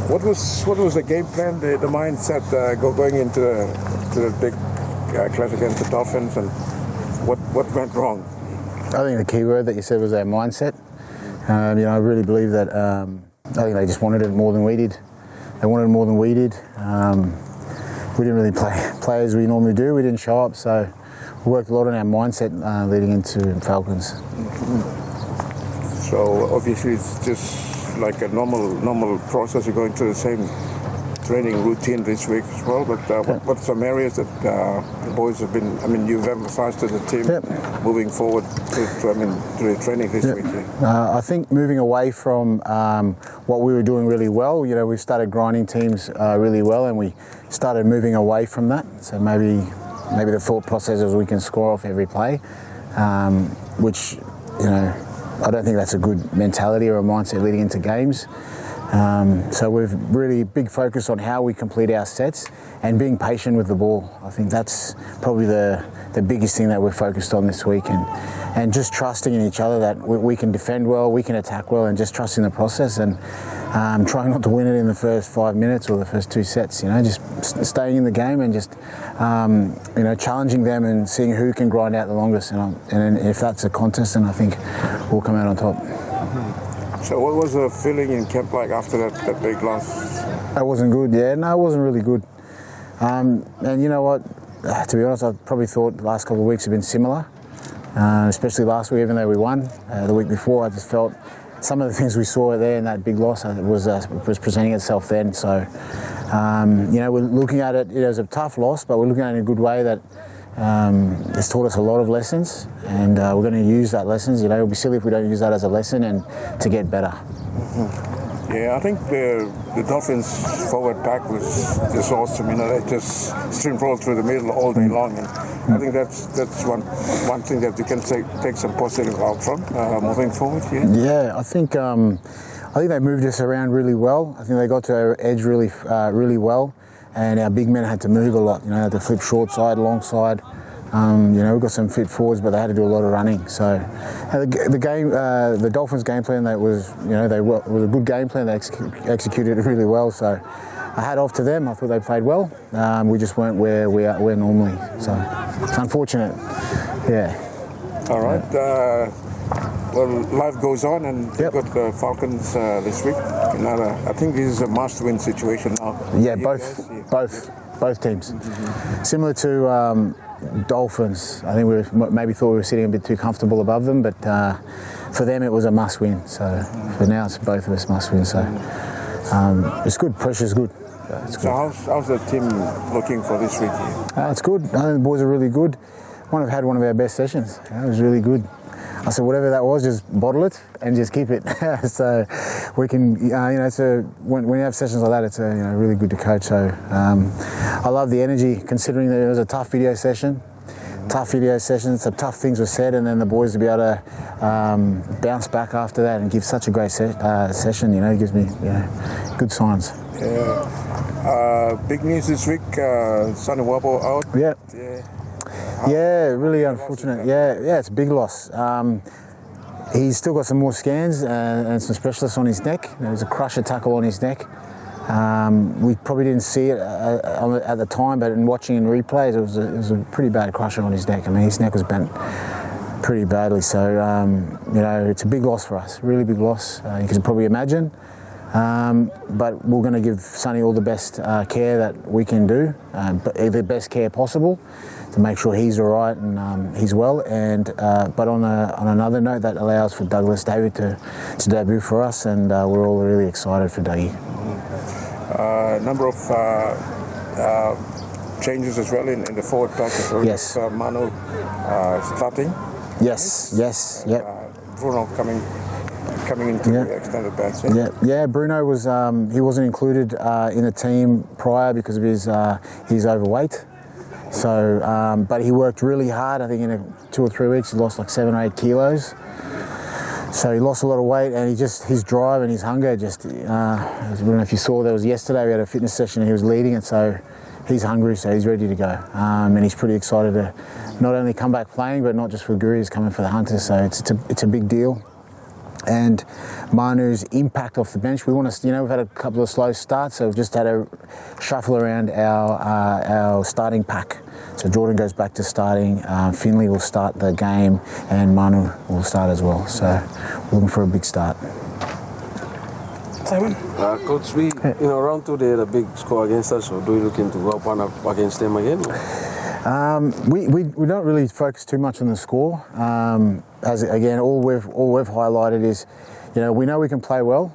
What was the game plan, the mindset going into the big clash against the Dolphins, and what went wrong? I think the key word that you said was our mindset. I really believe that I think they just wanted it more than we did. They wanted it more than we did. We didn't really play as we normally do. We didn't show up, so we worked a lot on our mindset leading into Falcons. So obviously it's just like a normal process. You're going through the same training routine this week as well, but what some areas that the boys have been, you've emphasized to the team moving forward to the training this week? I think moving away from what we were doing really well, we started grinding teams really well, and we started moving away from that. So maybe the thought process is we can score off every play, which, I don't think that's a good mentality or a mindset leading into games. So we've really big focus on how we complete our sets and being patient with the ball. I think that's probably the biggest thing that we're focused on this week, and just trusting in each other that we can defend well, we can attack well, and just trusting the process, and trying not to win it in the first 5 minutes or the first 2 sets. Just staying in the game and just challenging them and seeing who can grind out the longest. And if that's a contest, then I think we'll come out on top. So what was the feeling in camp like after that big loss? That wasn't good, it wasn't really good. And you know what, to be honest, I probably thought the last couple of weeks have been similar, especially last week, even though we won. The week before, I just felt some of the things we saw there in that big loss was presenting itself then. So, we're looking at it, it was a tough loss, but we're looking at it in a good way that it's taught us a lot of lessons, and we're going to use that lessons. It would be silly if we don't use that as a lesson and to get better. Yeah, I think the Dolphins forward pack was just awesome. They just steamrolled through the middle all day long, and I think that's one thing that you can take some positive out from moving forward. Yeah, I think they moved us around really well. I think they got to our edge really well. And our big men had to move a lot. Had to flip short side, long side. We've got some fit forwards, but they had to do a lot of running. So the Dolphins game plan, that was, it was a good game plan. They executed it really well. So I had off to them. I thought they played well. We just weren't where we're normally. So it's unfortunate. Yeah. All right. Well, life goes on, and you've got the Falcons this week. I think this is a must-win situation now. Yeah, both teams. Mm-hmm. Similar to Dolphins, I think we maybe thought we were sitting a bit too comfortable above them, but for them it was a must-win. So for now, it's both of us must-win. So it's good. Pressure's good. So how's the team looking for this week? It's good. I think the boys are really good. Had one of our best sessions. It was really good. I said, whatever that was, just bottle it and just keep it. So we can, when you have sessions like that, it's really good to coach. So I love the energy, considering that it was a tough video session. Some tough things were said, and then the boys to be able to bounce back after that and give such a great session. It gives me good signs. Yeah. Big news this week. Sonny Wobble out. Yeah. Yeah, really unfortunate. Yeah, it's a big loss. He's still got some more scans and some specialists on his neck. There's a crusher tackle on his neck. We probably didn't see it at the time, but in watching in replays, it was a pretty bad crusher on his neck. His neck was bent pretty badly. So, it's a big loss for us, really big loss. You can probably imagine. But we're going to give Sonny all the best care that we can do, but the best care possible, to make sure he's all right and he's well. And but on another note, that allows for Douglas David to debut for us, and we're all really excited for Dougie. Number of changes as well in the forward pack. So yes. Manu starting. Yes. Yep. Bruno coming into the extended bench. Yeah. Bruno was he wasn't included in the team prior because of his overweight. So, but he worked really hard. I think in 2 or 3 weeks he lost like 7 or 8 kilos. So he lost a lot of weight, and his drive and his hunger I don't know if you saw, that was yesterday, we had a fitness session and he was leading it, so he's hungry, so he's ready to go. And he's pretty excited to not only come back playing, but not just for Guru, he's coming for the Hunters, so it's a big deal. and Manu's impact off the bench. We want to, we've had a couple of slow starts, so we've just had to shuffle around our starting pack. So Jordan goes back to starting, Finley will start the game, and Manu will start as well. So we're looking for a big start. Simon? Coach, round 2 they had a big score against us, so do we looking to go up against them again? We don't really focus too much on the score. As again, all we've highlighted is, we know we can play well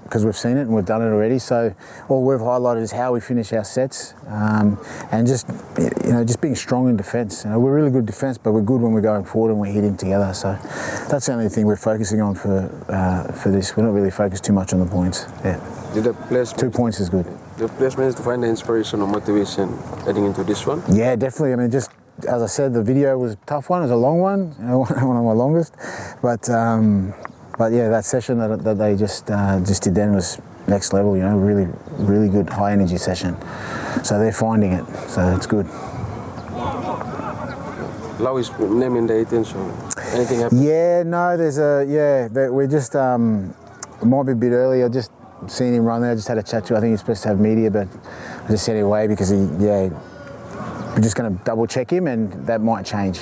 because we've seen it and we've done it already. So all we've highlighted is how we finish our sets and just being strong in defence. We're really good defence, but we're good when we're going forward and we're hitting together. So that's the only thing we're focusing on for this. We're not really focused too much on the points. Yeah. Did the players 2 points is good. The players managed to find the inspiration or motivation heading into this one? Yeah, definitely. I mean, just as I said, the video was a tough one. It was a long one, one of my longest. But yeah, that session that they just did then was next level. Really, really good, high energy session. So they're finding it. So it's good. Lau is naming the Aiton, so anything happen? Yeah, no, we're just it might be a bit early. I just seen him run there. I just had a chat to him. I think he's supposed to have media, but I just sent him away because we're just going to double check him, and that might change.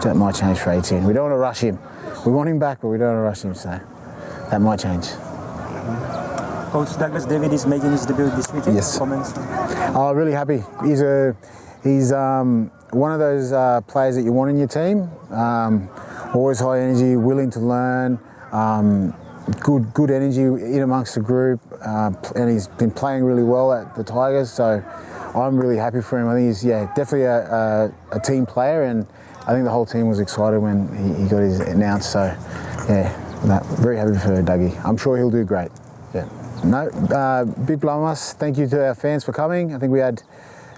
That might change for 18. We don't want to rush him. We want him back, but we don't want to rush him, so that might change. Coach Douglas David is making his debut this weekend. Yes. Comments? Oh, really happy. He's one of those players that you want in your team. Always high energy, willing to learn. Good energy in amongst the group, and he's been playing really well at the Tigers, so I'm really happy for him. I think he's definitely a team player, and I think the whole team was excited when he got his announced, so very happy for Dougie. I'm sure he'll do great. Big Blamas, thank you to our fans for coming. I think we had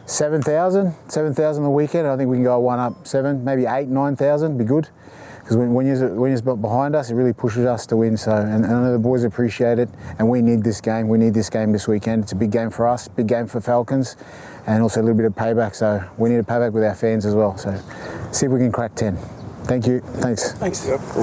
7,000 the weekend. I think we can go one up 7, maybe 8, 9,000, be good. Because when you're behind us, it really pushes us to win. So, and I know the boys appreciate it, and we need this game. We need this game this weekend. It's a big game for us, big game for Falcons, and also a little bit of payback. So we need a payback with our fans as well. So see if we can crack 10. Thank you. Thanks. Thanks. Yep.